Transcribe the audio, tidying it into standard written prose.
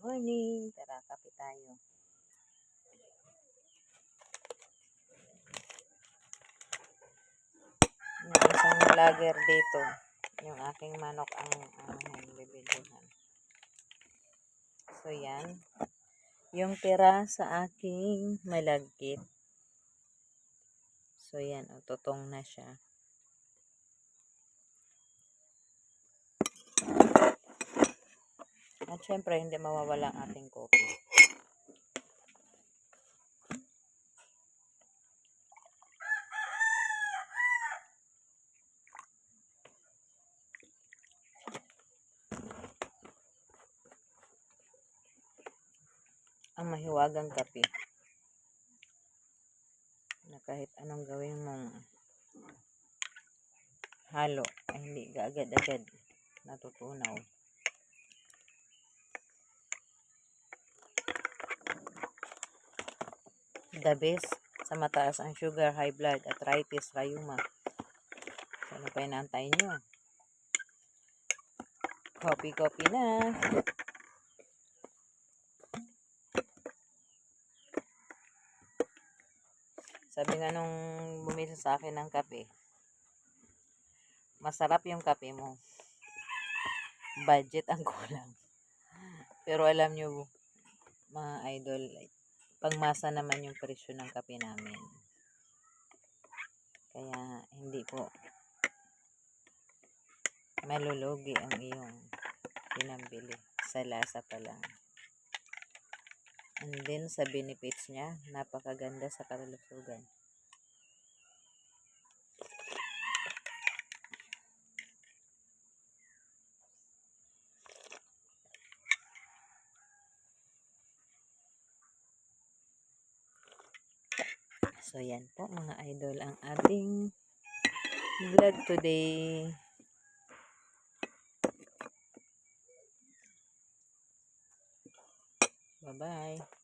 morning. Tara, kape tayo. Yung isang vlogger dito. Yung aking manok ang bibiluhan. So, yan. Yung tira sa aking malagkit. So, yan. Tutong na siya. At syempre, hindi mawawala ang ating coffee. Ang mahiwagang kape. Na kahit anong gawin mong halo, ay hindi agad-agad natutunaw. The best sa mataas ang sugar, high blood, arthritis, rheuma. So, ano pa inaantay nyo? Coffee na. Sabi nga nung bumili sa akin ng kape, masarap yung kape mo. Budget ang kulang. Pero alam nyo, mga idol, pangmasa naman yung presyo ng kape namin. Kaya hindi po malulugi ang iyong pinambili. Sa lasa pa lang. And then sa benefits niya, napakaganda sa kalusugan. So, yan po mga idol ang ating vlog today. Bye-bye.